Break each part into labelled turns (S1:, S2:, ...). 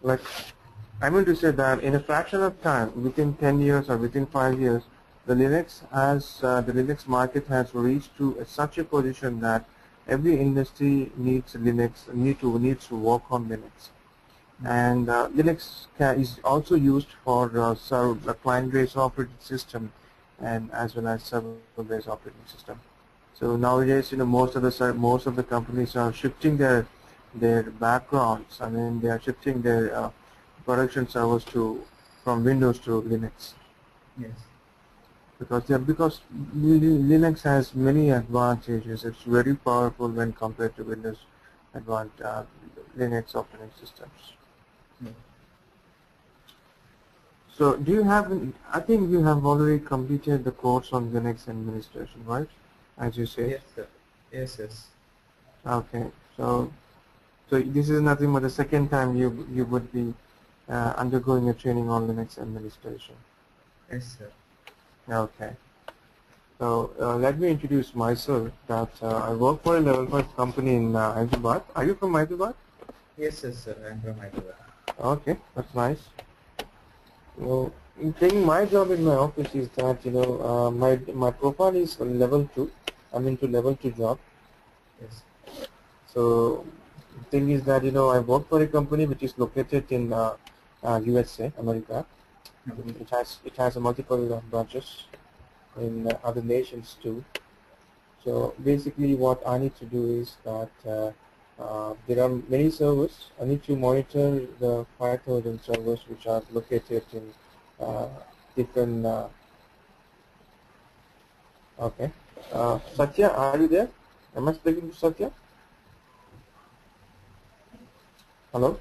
S1: Like, I mean to say that in a fraction of time, within 10 years or within 5 years, the Linux market has reached to such a position that every industry needs to work on Linux. And Linux is also used for a client-based operating system, and as well as server-based operating system. So nowadays, most of the companies are shifting their backgrounds. I mean, they are shifting their production servers from Windows to Linux,
S2: Yes.
S1: because Linux has many advantages. It's very powerful when compared to Windows Linux operating systems.
S2: Yeah.
S1: So do you have, I think you have already completed the course on Linux administration, right? As you said.
S2: Yes, sir. Yes, yes.
S1: Okay. So this is nothing but the second time you would be undergoing a training on Linux administration.
S2: Yes, sir.
S1: Okay. So let me introduce myself. That I work for a level 5 company in Hyderabad. Are you from Hyderabad?
S2: Yes, yes, sir. I'm from Hyderabad.
S1: Okay, that's nice. Well, in taking my job in my office is that my profile is level 2. I'm into level 2 job.
S2: Yes.
S1: So the thing is that I work for a company which is located in USA, America.
S2: Okay.
S1: It has multiple branches in other nations too. So basically, what I need to do is that there are many servers. I need to monitor the 5,000 servers which are located in uh, different. Okay, Satya, are you there? Am I speaking to Satya? Hello.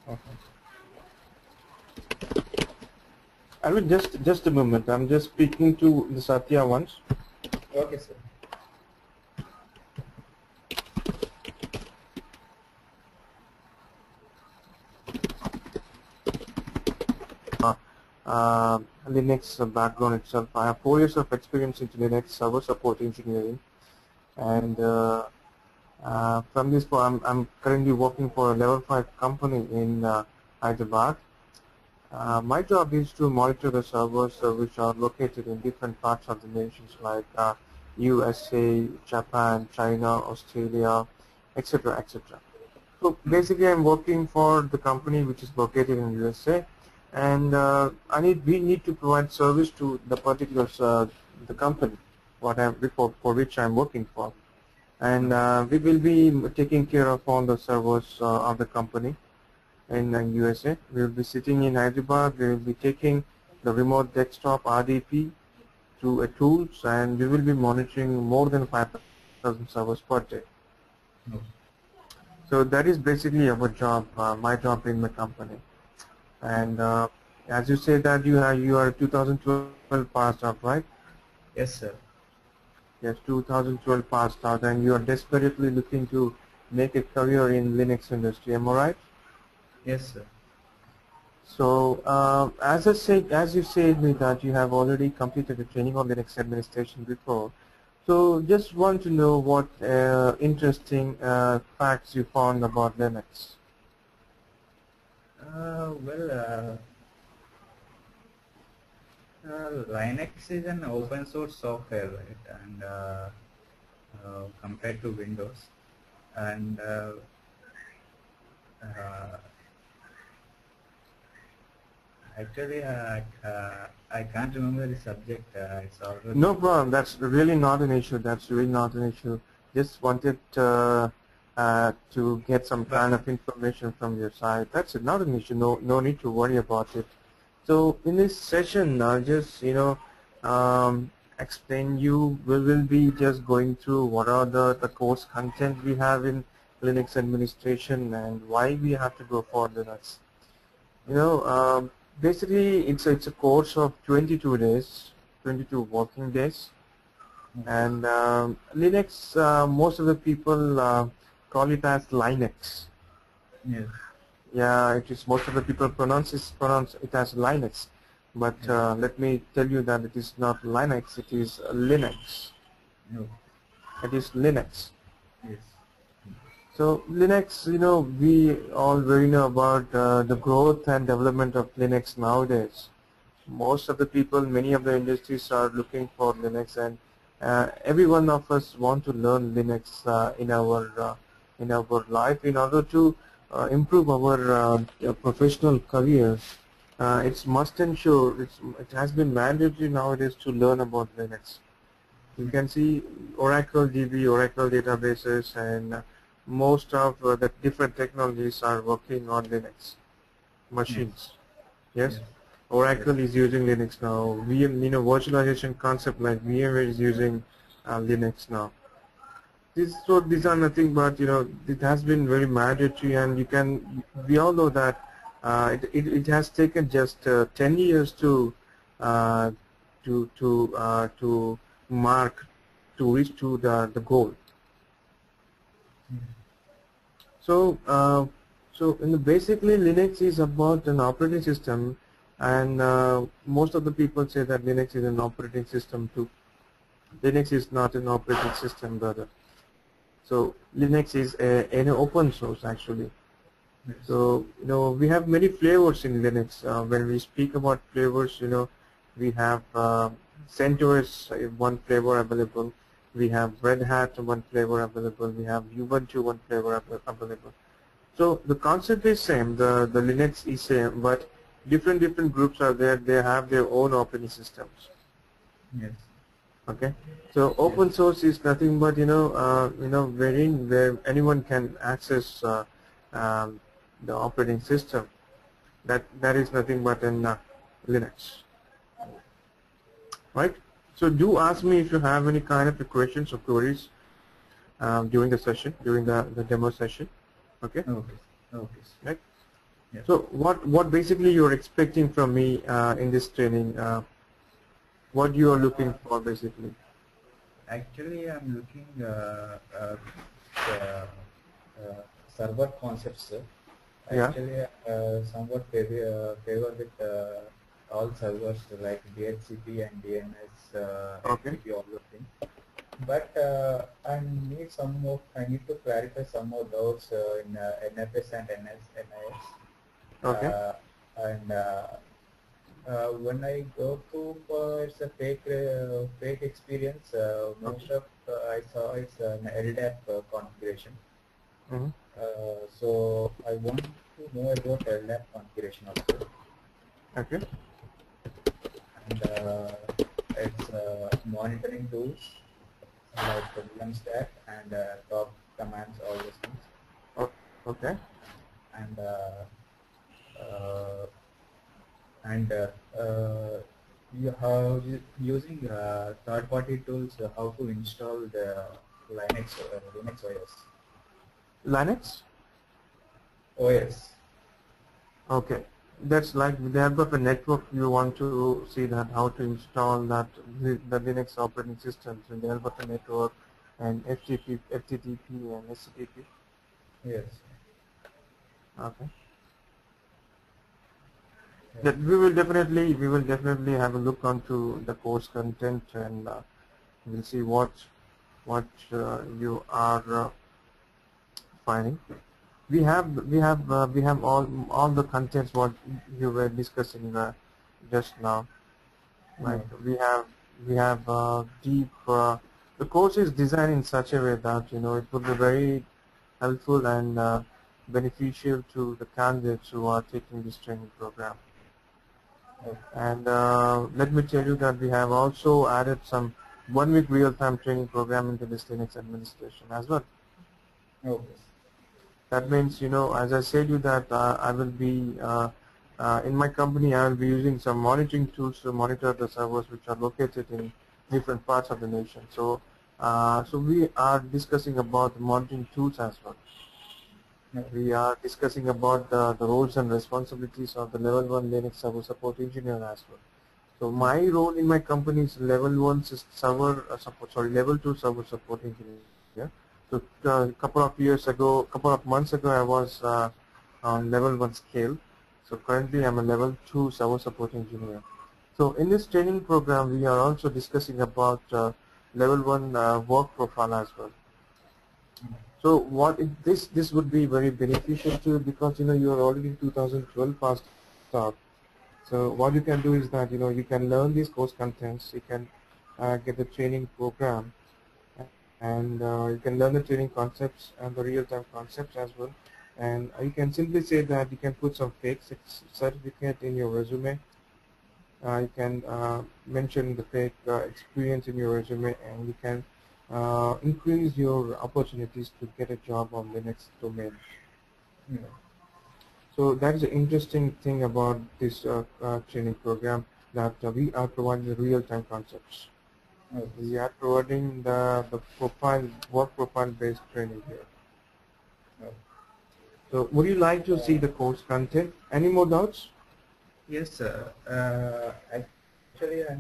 S1: Okay. I will just a moment. I'm just speaking to the Satya once.
S2: Okay, sir.
S1: Linux background itself. I have 4 years of experience into Linux server support engineering, and from this point, I'm currently working for a level 5 company in Hyderabad. My job is to monitor the servers which are located in different parts of the nations like USA, Japan, China, Australia, etc., etc. So basically, I'm working for the company which is located in USA, and we need to provide service to the particular the company for which I'm working for, and we will be taking care of all the servers of the company in USA. We will be sitting in Hyderabad. We will be taking the remote desktop RDP to a tools, and we will be monitoring more than 5,000 servers per day.
S2: Okay.
S1: So that is basically our job, my job in my company. And as you say that you are 2012 passed out, right?
S2: Yes, sir.
S1: Yes, 2012 passed out, and you are desperately looking to make a career in Linux industry. Am I right?
S2: Yes, sir.
S1: So as you said me that you have already completed the training on Linux administration before. So just want to know what interesting facts you found about Linux.
S2: Well, Linux is an open source software, right? And compared to Windows, and actually, I can't remember the subject. It's already.
S1: No problem. That's really not an issue. That's really not an issue. Just wanted to get some kind of information from your side. That's it. Not an issue. No need to worry about it. So in this session, just explain you. We will be just going through what are the course content we have in Linux administration and why we have to go for Linux. You know, basically it's a course of 22 days, 22 working days, and Linux. Most of the people call it as Linux.
S2: Yes.
S1: Yeah, it is. Most of the people pronounce it as Linux, but let me tell you that it is not Linux. It is Linux.
S2: No.
S1: It is Linux.
S2: Yes.
S1: So Linux, you know, we all very know about the growth and development of Linux nowadays. Most of the people, many of the industries are looking for Linux, and every one of us want to learn Linux in our life in order to improve our professional career. It's must and sure. It has been mandatory nowadays to learn about Linux. You can see Oracle DB, Oracle databases, and most of the different technologies are working on Linux
S2: Yes.
S1: machines. Yes,
S2: Yes.
S1: Oracle is using Linux now. You know, virtualization concept like VMware is using Linux now. These are nothing but, you know, it has been very mandatory, and we all know that it has taken just 10 years uh, to mark to reach to the goal. So, in the basically Linux is about an operating system, and most of the people say that Linux is an operating system too. Linux is not an operating system, brother. So Linux is an open source actually.
S2: Yes.
S1: So, you know, we have many flavors in Linux. When we speak about flavors, you know, we have CentOS, one flavor available. We have Red Hat, one flavor available. We have Ubuntu, one flavor available. So the concept is same. The Linux is same, but different groups are there. They have their own operating systems.
S2: Yes.
S1: Okay. So open source is nothing but, you know, where anyone can access um, the operating system. That is nothing but in Linux, right? So do ask me if you have any kind of questions or queries during the session, during the demo session. Okay.
S2: Okay. Okay.
S1: Right.
S2: Yes.
S1: So what basically you're expecting from me in this training? What you are looking for basically?
S2: Actually, I'm looking uh, server concepts.
S1: Yeah.
S2: Actually, somewhat favor with all servers like DHCP and DNS,
S1: Okay.
S2: FTP, all those things. But I need to clarify some of those in NFS and NIS.
S1: Okay.
S2: And when I go to it's a fake experience. Most of I saw it's an LDAP configuration.
S1: Mm-hmm.
S2: So I want to know about LDAP configuration also.
S1: Okay.
S2: And it's monitoring tools like the stack and top commands, all those things.
S1: Okay.
S2: And uh, and you have using third-party tools, how to install the Linux OS.
S1: Linux.
S2: OS.
S1: Okay. That's like with the help of a network. You want to see that how to install that the Linux operating systems with the help of a network and FTTP and HTTP.
S2: Yes.
S1: Okay.
S2: Yes.
S1: That we will definitely have a look onto the course content, and we'll see what you are finding. We have all the contents what you were discussing just now. Like we have deep. The course is designed in such a way that, you know, it will be very helpful and beneficial to the candidates who are taking this training program.
S2: Okay.
S1: And let me tell you that we have also added some 1 week real-time training program into this Linux administration as well.
S2: Okay.
S1: That means, you know, as I said you that I will be In my company, I will be using some monitoring tools to monitor the servers which are located in different parts of the nation. So we are discussing about the monitoring tools as well. We are discussing about the roles and responsibilities of the level 1 Linux server support engineer as well. So my role in my company is level 1 server support, level 2 server support engineer. So a couple of months ago, I was on level 1 scale. So currently I'm a level 2 server support engineer. So in this training program, we are also discussing about level 1 work profile as well. So this would be very beneficial to you, because you are already 2012 passed out. So what you can do is that you can learn these course contents, you can get the training program, and you can learn the training concepts and the real-time concepts as well. And you can simply say that you can put some fake certificate in your resume. You can mention the fake experience in your resume, and you can increase your opportunities to get a job on the next domain. So that is the interesting thing about this training program, that we are providing real-time concepts. We are providing the work profile based training here. So would you like to see the course content? Any more doubts?
S2: Yes, sir. Actually, I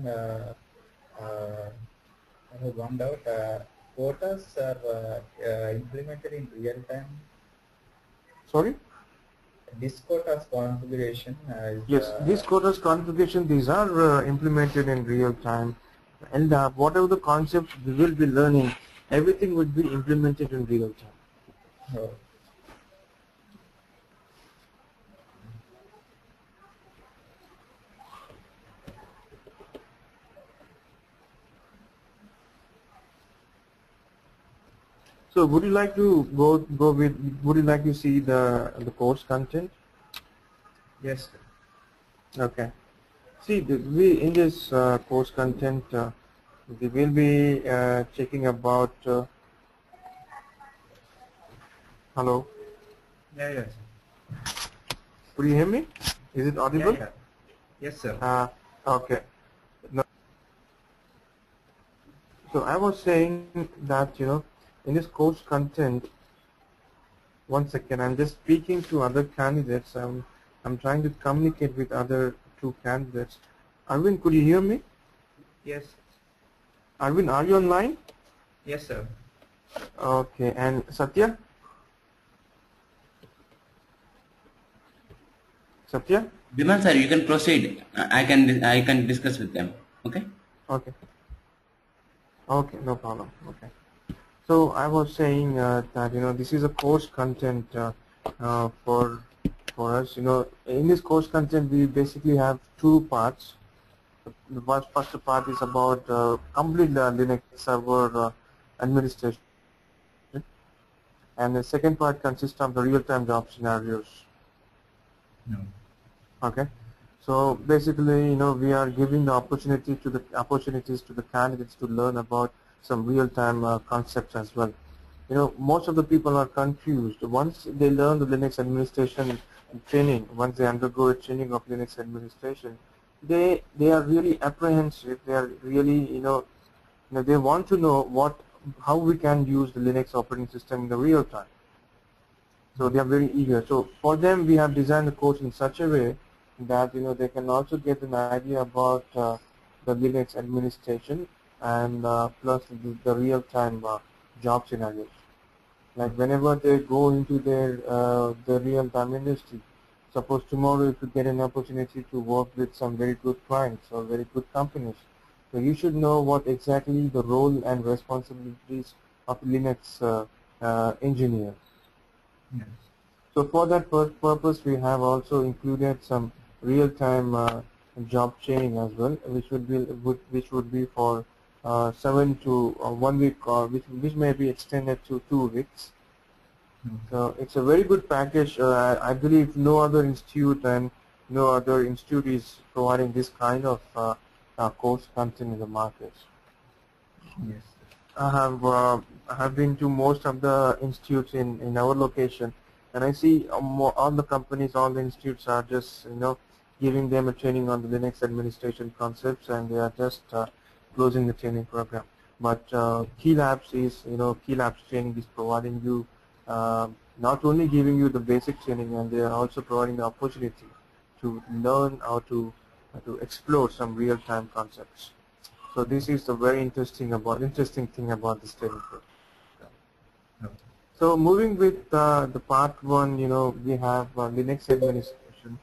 S2: have one doubt. Quotas are implemented in real time.
S1: Sorry?
S2: This quotas configuration is...
S1: Yes, this quotas configuration, these are implemented in real time. And whatever the concepts we will be learning, everything would be implemented in real time.
S2: Oh.
S1: So would you like to would you like to see the course content?
S2: Yes, sir.
S1: Okay. See, we in this course content, we will be checking about. Hello.
S2: Yeah, yes.
S1: Could you hear me? Is it audible?
S2: Yeah. Yes, sir.
S1: Okay. No. So I was saying that in this course content. One second, I'm just speaking to other candidates. I'm trying to communicate with other two candidates. Arvind, could you hear me?
S2: Yes.
S1: Arvind, are you online?
S2: Yes, sir.
S1: Okay, and Satya? Satya?
S3: Bimal sir, you can proceed. I can discuss with them. Okay.
S1: Okay. Okay, no problem. Okay. So I was saying that this is a course content for us. In this course content we basically have two parts. The first part is about complete Linux server administration, and the second part consists of the real-time job scenarios.
S2: No.
S1: Okay. So basically, we are giving the opportunities to the candidates to learn about some real-time concepts as well. Most of the people are confused. Once they learn the Linux administration training, once they undergo a training of Linux administration, they are really apprehensive. They are really, they want to know how we can use the Linux operating system in the real time. So they are very eager. So for them, we have designed the course in such a way that they can also get an idea about the Linux administration and plus the real-time job scenarios. Like whenever they go into the real-time industry, suppose tomorrow if you get an opportunity to work with some very good clients or very good companies, so you should know what exactly the role and responsibilities of Linux engineer.
S2: Yes.
S1: So for that purpose, we have also included some real-time job training as well, which would be for 7 to 1 week, or which may be extended to 2 weeks. So it's a very good package. I believe no other institute is providing this kind of course content in the market.
S2: Yes.
S1: I have been to most of the institutes in our location, and I see all the companies, all the institutes are just giving them a training on the Linux administration concepts, and they are just closing the training program. But Keylabs is, Keylabstraining is providing you not only giving you the basic training, and they are also providing the opportunity to learn how to explore some real-time concepts. So this is the very interesting thing about this training program.
S2: Okay.
S1: So moving with the part one, we have Linux administration.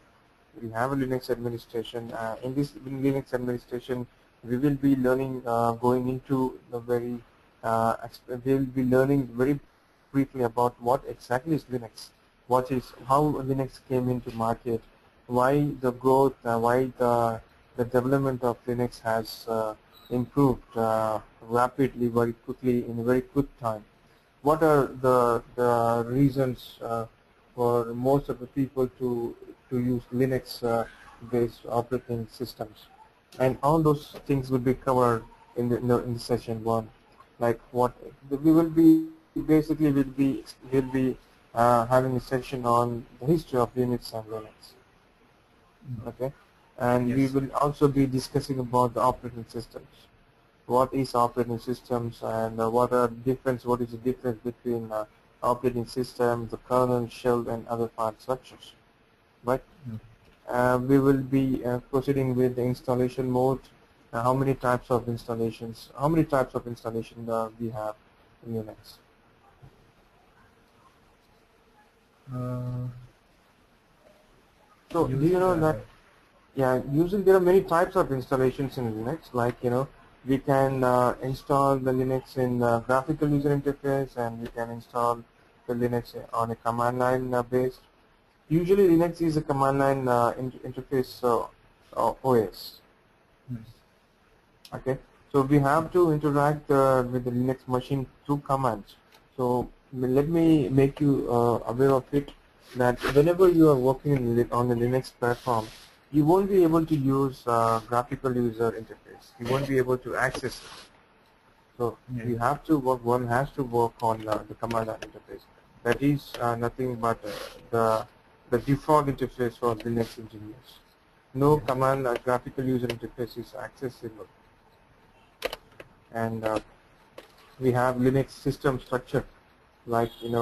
S1: We have a Linux administration. In this Linux administration, we will be learning, going into the very, we will be learning very briefly about what exactly is Linux, how Linux came into market, why the growth, why the development of Linux has improved rapidly, very quickly, in a very quick time. What are the reasons for most of the people to use Linux based operating systems, and all those things will be covered in the session one. Like what we will be basically will be having a session on the history of Linux and Linux. Okay, and
S2: Yes.
S1: we will also be discussing about the operating systems. What is operating systems, and what is the difference between operating system, the kernel, shell, and other file structures. Right? We will be proceeding with the installation mode. How many types of installation we have in Linux? So do you know that? Yeah, usually there are many types of installations in Linux. Like we can install the Linux in graphical user interface, and we can install the Linux on a command line based. Usually Linux is a command line interface OS. Okay, so we have to interact with the Linux machine through commands. So let me make you aware of it, that whenever you are working on the Linux platform, you won't be able to use graphical user interface. You won't be able to access it. So you have to work. One has to work on the command line interface. That is nothing but the default interface for Linux engineers. No command graphical user interface is accessible. And we have Linux system structure. Like in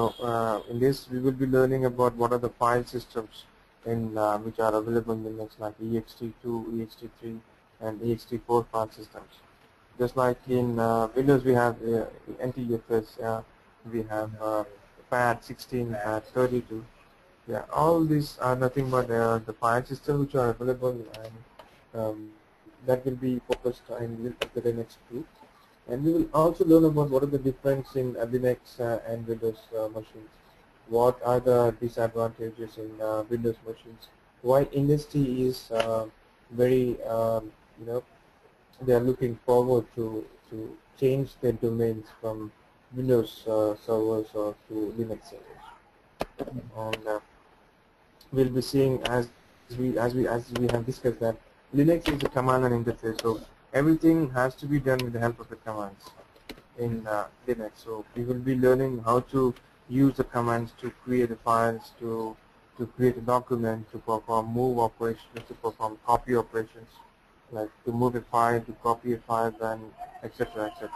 S1: this we will be learning about what are the file systems in which are available in Linux, like ext2, ext3, and ext4 file systems. Just like in Windows, we have NTFS, we have FAT16, FAT32. Yeah, all these are nothing but the file systems which are available, and that will be focused in the Linux too. And we will also learn about what are the difference in Linux and Windows machines. What are the disadvantages in Windows machines? Why industry is very, they are looking forward to change their domains from Windows servers or to Linux servers. And we'll be seeing as we have discussed that Linux is a command line interface, so everything has to be done with the help of the commands in Linux. So we will be learning how to use the commands to create the files, to create a document, to perform move operations, to perform copy operations, like to move a file, to copy a file, and etc. etc.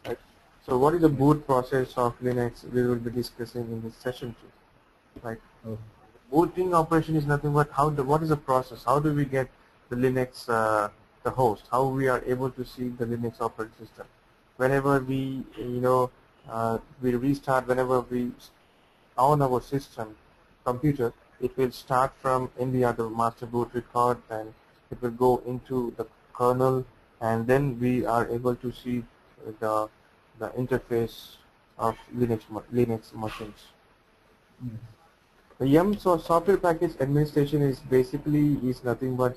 S1: Right. So what is the boot process of Linux? We will be discussing in this session too. Right. Booting operation is nothing but what is the process? How do we get the Linux, the host? How we are able to see the Linux operating system? Whenever we, we restart, whenever we on our system, computer, it will start from India, the master boot record, and it will go into the kernel, and then we are able to see the interface of Linux machines. The YUM software package administration is basically nothing but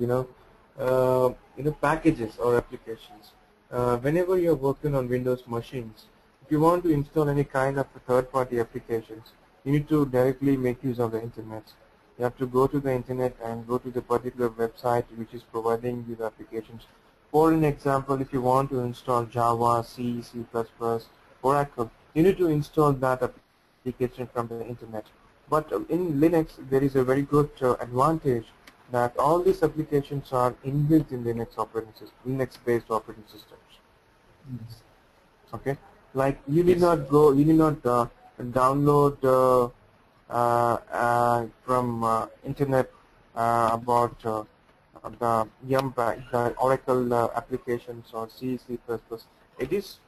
S1: packages or applications. Whenever you're working on Windows machines, if you want to install any kind of third-party applications, you need to directly make use of the internet. You have to go to the internet and go to the particular website which is providing you the applications. For an example, if you want to install Java, C, C++, Oracle, you need to install that application from the internet. But in Linux, there is a very good advantage that all these applications are inbuilt in Linux operating system, Linux-based operating systems.
S2: Yes.
S1: Okay, like you need
S2: Yes.
S1: not go, you need not download from internet about the the Oracle applications or C, C++. It is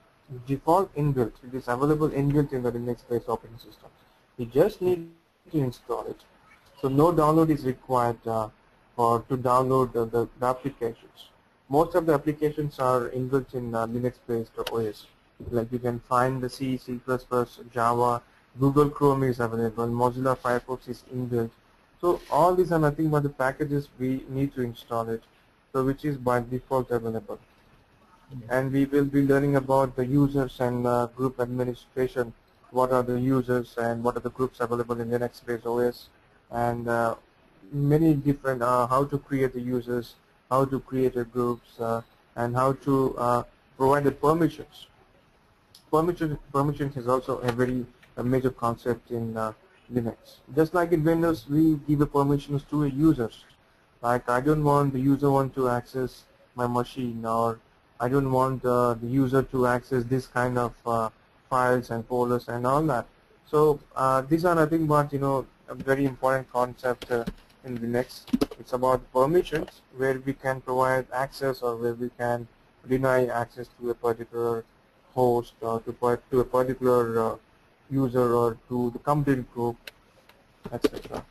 S1: default inbuilt. It is available inbuilt in the Linux-based operating system. You just need to install it. So no download is required for to download the applications. Most of the applications are inbuilt in Linux-based OS. Like you can find the C, C++, Java, Google Chrome is available, Mozilla Firefox is inbuilt. So all these are nothing but the packages we need to install it, so which is by default available.
S2: Yes.
S1: And we will be learning about the users and group administration. What are the users and what are the groups available in Linux-based OS, and many different how to create the users, how to create the groups, and how to provide the permissions. Permissions is also a major concept in Linux. Just like in Windows, we give the permissions to a users. Like I don't want the user to access my machine, or I don't want the user to access this kind of files and folders and all that. So these are nothing but a very important concept in Linux. It's about permissions, where we can provide access or where we can deny access to a particular host or to a particular user or to the complete group, etc.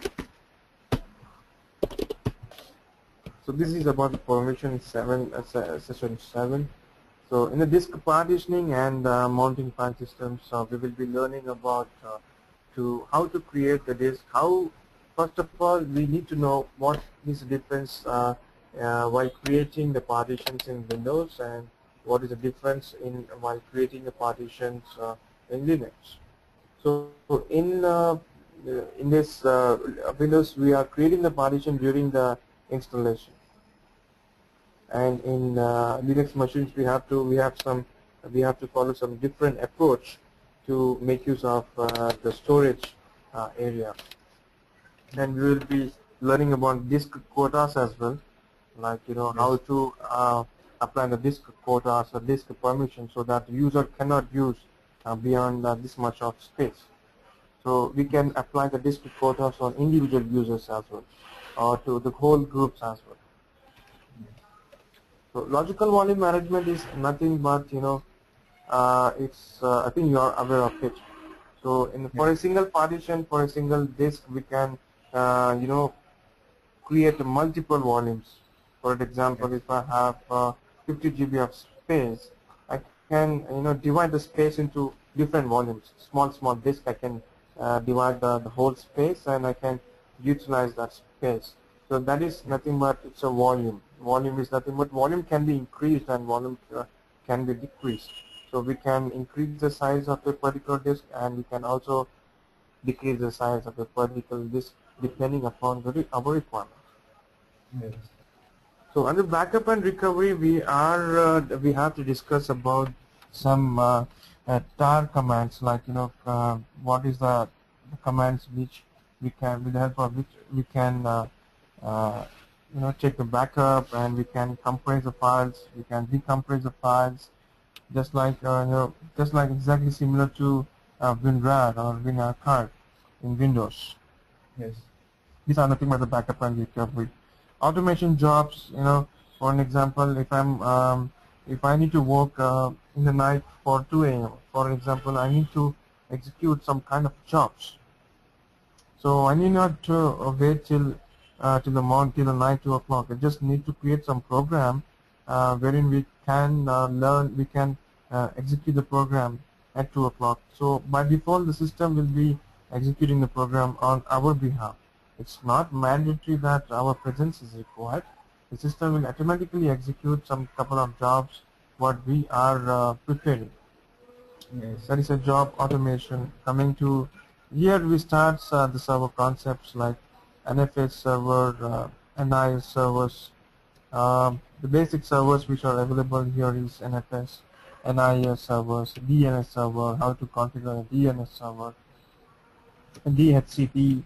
S1: So this is about the permission 7, session 7. So in the disk partitioning and mounting file systems, we will be learning about how to create the disk. First of all, we need to know what is the difference while creating the partitions in Windows, and what is the difference while creating the partitions in Linux. So in this Windows, we are creating the partition during the installation, and in Linux machines we have to follow some different approach to make use of the storage area. And we will be learning about disk quotas as well, like how to apply the disk quotas or disk permission, so that the user cannot use beyond this much of space. So we can apply the disk quotas on individual users as well, or to the whole groups as well. So logical volume management is nothing but it's I think you are aware of it. So for a single partition, for a single disk, we can create multiple volumes. For example, if I have 50 GB of space, I can divide the space into different volumes. Small disk, I can divide the whole space, and I can utilize that space. So that is nothing but it's a volume. Volume is nothing but volume can be increased and volume can be decreased. So we can increase the size of a particular disk, and we can also decrease the size of a particular disk depending upon our requirement.
S2: Yes.
S1: So under backup and recovery, we have to discuss about some tar commands, like what is the commands which we can, with the help of which we can check the backup, and we can compress the files, we can decompress the files, just like exactly similar to WinRAR or WinRAR in Windows.
S2: Yes.
S1: These are nothing but the backup and recovery. Automation jobs, for an example, if I need to work in the night for 2 a.m., for example, I need to execute some kind of jobs. So I need not to wait till the night 2 o'clock. I just need to create some program wherein we can execute the program at 2 o'clock. So by default, the system will be executing the program on our behalf. It's not mandatory that our presence is required. The system will automatically execute some couple of jobs what we are preparing.
S2: Yes.
S1: That is a job automation. Coming to here, we start the server concepts like NFS server, NIS servers. The basic servers which are available here is NFS, NIS servers, DNS server, how to configure a DNS server, DHCP,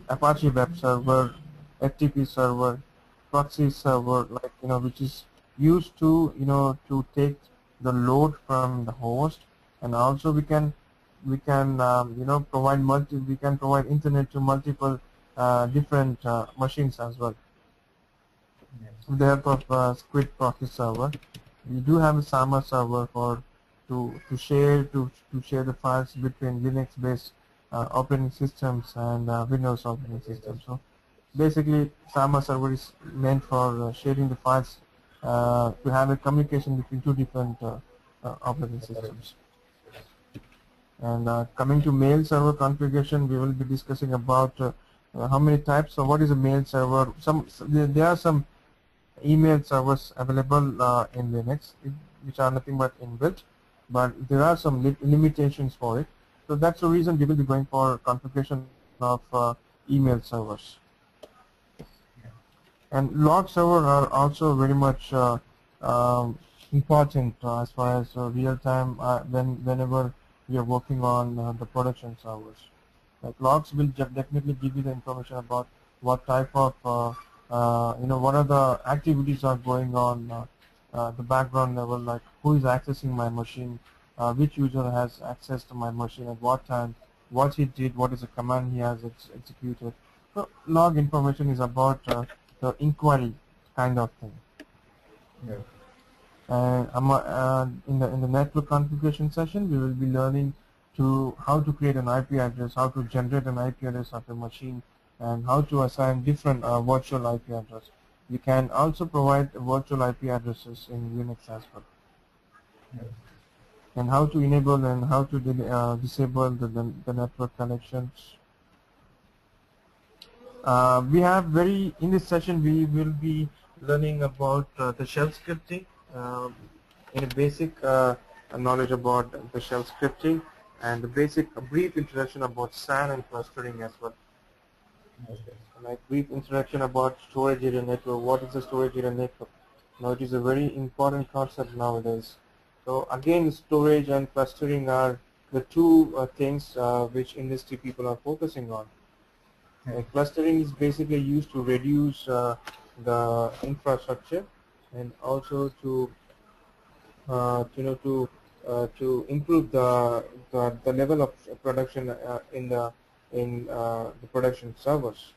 S1: Apache web server, FTP server, proxy server, like which is used to to take the load from the host, and also we can provide internet to multiple different machines as well
S2: Yes.
S1: with the help of Squid proxy server. We do have a SAMA server for to share the files between Linux-based operating systems and Windows operating systems. So basically, SAMA server is meant for sharing the files to have a communication between two different operating systems. And coming to mail server configuration, we will be discussing about how many types. So what is a mail server? There are some email servers available in Linux, which are nothing but inbuilt, but there are some limitations for it. So that's the reason we will be going for configuration of email servers. And log server are also very much important as far as real-time whenever we are working on the production servers. Like logs will definitely give you the information about what type of what are the activities are going on the background level, like who is accessing my machine, which user has access to my machine at what time, what he did, what is the command he has executed. So log information is about the inquiry kind of thing.
S2: Yeah.
S1: And in the network configuration session, we will be learning how to create an IP address, how to generate an IP address of a machine, and how to assign different virtual IP address. We can also provide virtual IP addresses in Linux as well.
S2: Yeah.
S1: And how to enable and how to disable the network connections. In this session we will be learning about the shell scripting, in a basic knowledge about the shell scripting, and a brief introduction about SAN and clustering as well.
S2: Okay.
S1: Like brief introduction about storage area network. What is the storage area network? Now it is a very important concept nowadays. So again, storage and clustering are the two things which industry people are focusing on. Clustering is basically used to reduce the infrastructure, and also to improve the level of production in the production servers.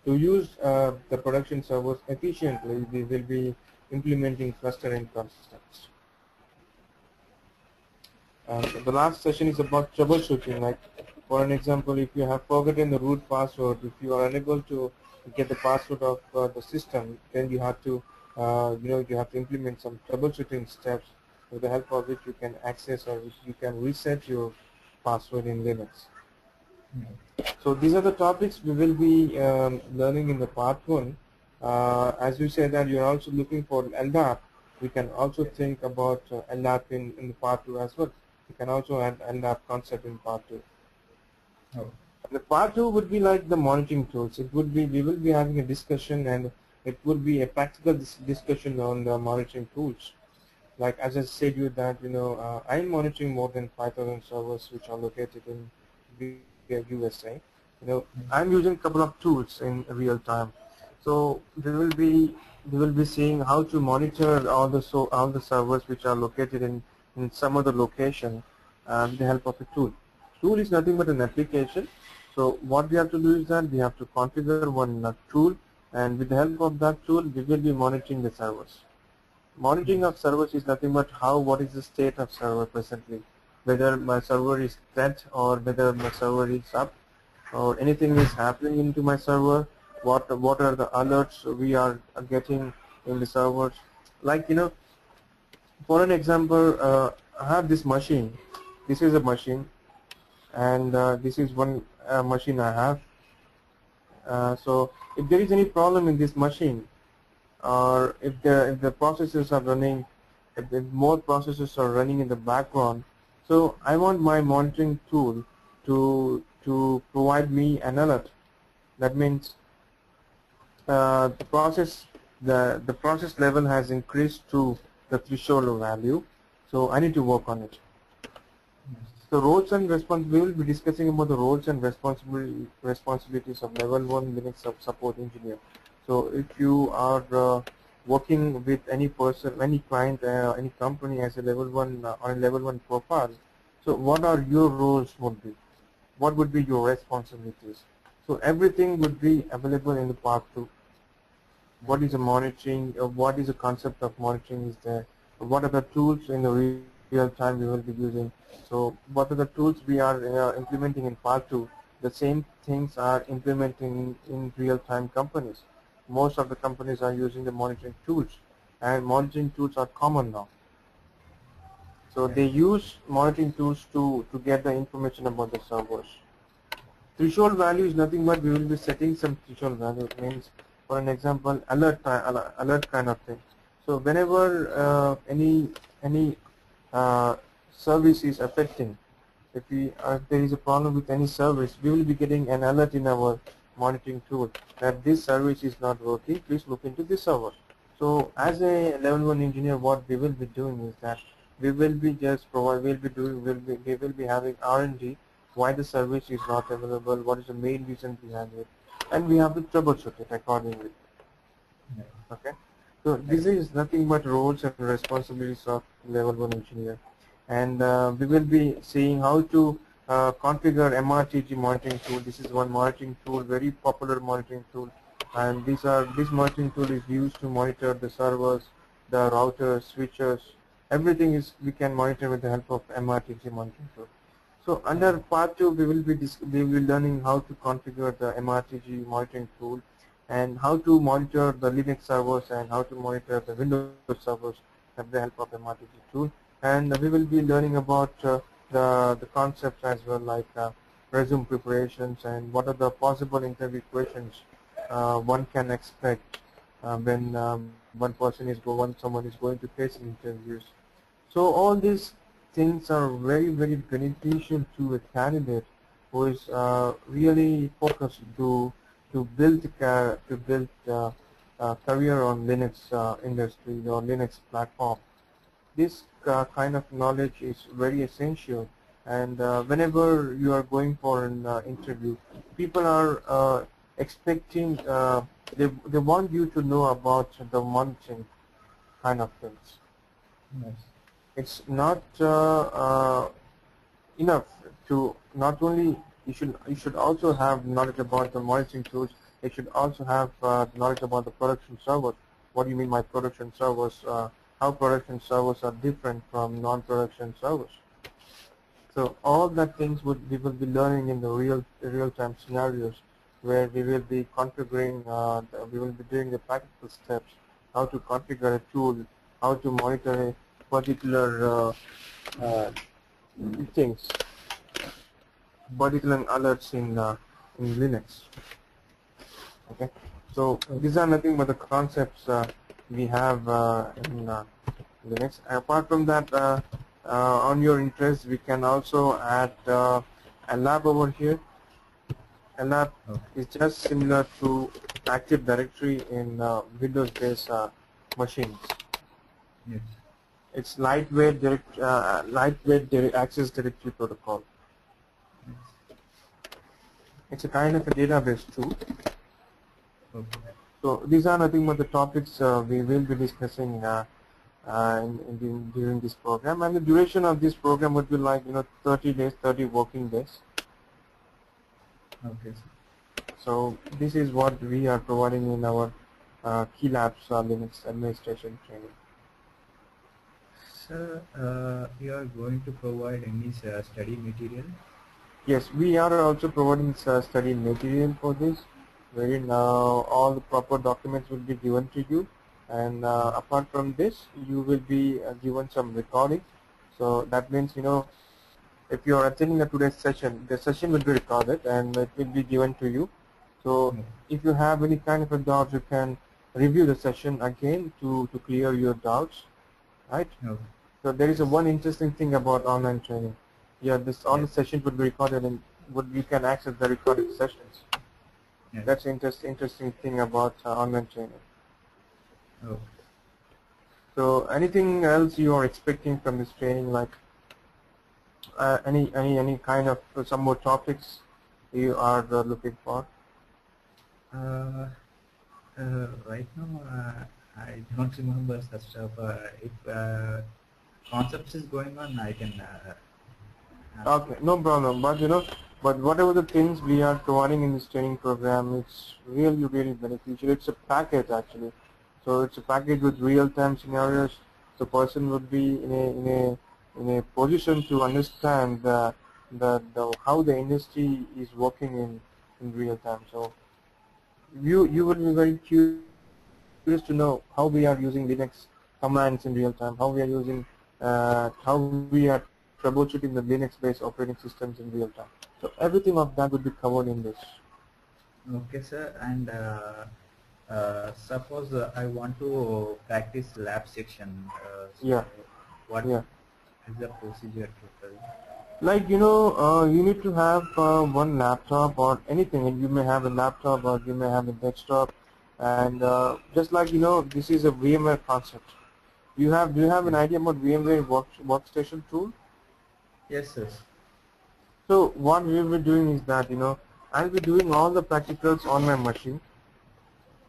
S1: To use the production servers efficiently, we will be implementing clustering concepts. The last session is about troubleshooting. Like for an example, if you have forgotten the root password, if you are unable to get the password of the system, then you have to you have to implement some troubleshooting steps with the help of which you can access or you can reset your password in Linux. So these are the topics we will be learning in the part 1. As you said that you are also looking for LDAP, we can also think about LDAP in the part 2 as well. We can also add LDAP concept in part 2.
S2: Oh.
S1: The part 2 would be like the monitoring tools. We will be having a discussion, and it would be a practical discussion on the monitoring tools. Like as I said you that I am monitoring more than 5,000 servers which are located in the USA. I'm using a couple of tools in real time. So we will be seeing how to monitor all the servers which are located in some other location with the help of a tool. Tool is nothing but an application. So what we have to do is that we have to configure one tool, and with the help of that tool we will be monitoring the servers. Monitoring of servers is nothing but what is the state of server presently, whether my server is dead or whether my server is up or anything is happening into my server, what are the alerts we are getting in the servers. Like for an example, I have this machine. This is a machine, and this is one machine I have. So if there is any problem in this machine, or if the processes are running, if more processes are running in the background, so I want my monitoring tool to provide me an alert. That means the process level has increased to the threshold value, so I need to work on it. So roles and responsibilities, we will be discussing about the roles and responsibilities of level 1 Linux support engineer. So if you are working with any person, any client, any company as a level 1 on a level 1 profile, so what are your roles would be? What would be your responsibilities? So everything would be available in the part 2. What is the monitoring? What is the concept of monitoring is there? What are the tools in the real time we will be using? So what are the tools we are implementing in part 2? The same things are implementing in real time companies. Most of the companies are using the monitoring tools, and monitoring tools are common now. So they use monitoring tools to get the information about the servers. Threshold value is nothing but we will be setting some threshold value. It means, for an example, alert kind of thing. So whenever any service is affecting, if there is a problem with any service, we will be getting an alert in our monitoring tool that this service is not working. Please look into this server. So as a level 1 engineer, what we will be doing is that we will be we will be having R&D why the service is not available, what is the main reason behind it, and we have to troubleshoot it accordingly. Okay. So this is nothing but roles and responsibilities of level 1 engineer, and we will be seeing how to configure MRTG monitoring tool. This is one monitoring tool, very popular monitoring tool, and this monitoring tool is used to monitor the servers, the routers, switches, everything is we can monitor with the help of MRTG monitoring tool. So under part 2, we will be learning how to configure the MRTG monitoring tool, and how to monitor the Linux servers and how to monitor the Windows servers with the help of MRTG tool. And we will be learning about the concepts as well, like resume preparations and what are the possible interview questions one can expect when someone is going to face interviews. So all these things are very, very beneficial to a candidate who is really focused to build a career on Linux industry or Linux platform. This kind of knowledge is very essential, and whenever you are going for an interview, people are expecting they want you to know about the monitoring kind of things.
S2: Yes.
S1: It's not enough to not only you should also have knowledge about the monitoring tools. You should also have knowledge about the production servers. What do you mean by production servers? How production servers are different from non-production servers. So all that things we will be learning in the real-time scenarios, where we will be configuring. We will be doing the practical steps, how to configure a tool, how to monitor a particular things, particular alerts in Linux. Okay, so these are nothing but the concepts we have in Linux. Apart from that, on your interest, we can also add a lab over here. A lab is just similar to Active Directory in Windows-based machines.
S2: Yes.
S1: It's lightweight access directory protocol. It's a kind of a database too.
S2: Okay.
S1: So these are nothing but the topics we will be discussing during this program, and the duration of this program would be like 30 days, 30 working days.
S2: Okay.
S1: So this is what we are providing in our Keylabs Linux administration training.
S2: Sir, you are going to provide any study material?
S1: Yes, we are also providing study material for this, wherein all the proper documents will be given to you, and apart from this, you will be given some recording. So that means, if you are attending today's session, the session will be recorded and it will be given to you. So if you have any kind of a doubt, you can review the session again to clear your doubts, right?
S2: Okay.
S1: So there is one interesting thing about online training. Yeah, all the sessions would be recorded, and you can access the recorded sessions.
S2: Yes.
S1: That's interesting thing about online training.
S2: Okay.
S1: So anything else you are expecting from this training, like any kind of some more topics you are looking for?
S2: Right now, I don't remember such stuff. If concepts is going on, I can ask
S1: Okay, no problem. But but whatever the things we are providing in this training program, it's really beneficial. It's a package actually. So it's a package with real-time scenarios. The person would be in a position to understand the how the industry is working in real time. So you will be very curious to know how we are using Linux commands in real time, how we are using, how we are troubleshooting the Linux-based operating systems in real time. So everything of that would be covered in this.
S2: Okay, sir. And suppose I want to practice lab section. So
S1: Yeah,
S2: what
S1: yeah.
S2: is the procedure total?
S1: Like you need to have one laptop or anything, and you may have a laptop or you may have a desktop, and just like this is a VMware concept. Do you have an
S2: Yes.
S1: idea about VMware workstation tool?
S2: Yes, sir.
S1: So what we will be doing is that I'll be doing all the practicals on my machine.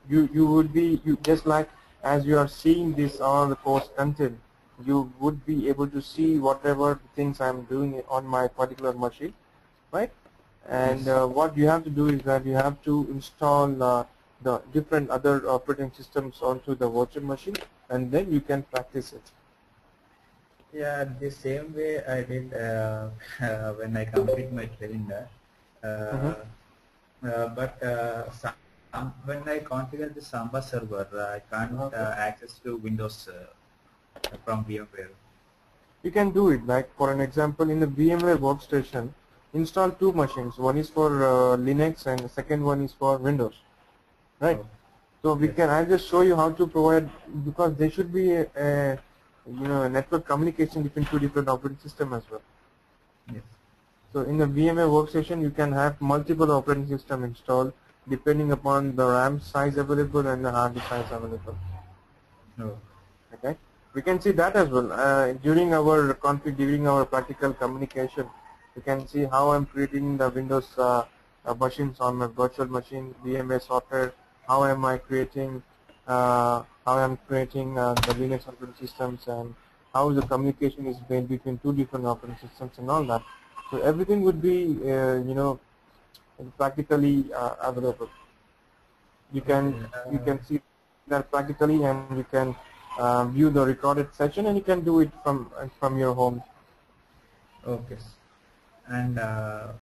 S1: You would be just like as you are seeing this on the course content, you would be able to see whatever things I'm doing on my particular machine, right? And
S2: Yes.
S1: what you have to do is that you have to install the different other operating systems onto the virtual machine, and then you can practice it.
S2: Yeah, the same way I did when I complete my training.
S1: Mm-hmm.
S2: But when I configure the Samba server, I can't
S1: Okay.
S2: access to Windows from VMware.
S1: You can do it, like for an example, in the VMware workstation, install two machines. One is for Linux and the second one is for Windows, right?
S2: Oh,
S1: So we
S2: yes.
S1: can, I'll just show you how to provide, because there should be a network communication between two different operating systems as well.
S2: Yes.
S1: So in the VMware workstation, you can have multiple operating system installed depending upon the RAM size available and the hard disk size available.
S2: Oh,
S1: Okay, we can see that as well during our during our practical communication. You can see how I'm creating the Windows machines on my virtual machine, VMware software. How am I creating? The Linux operating systems, and how the communication is made between two different operating systems and all that. So everything would be practically available.
S2: okay.
S1: You can see that practically, and you can view the recorded session, and you can do it from your home.
S2: Okay. And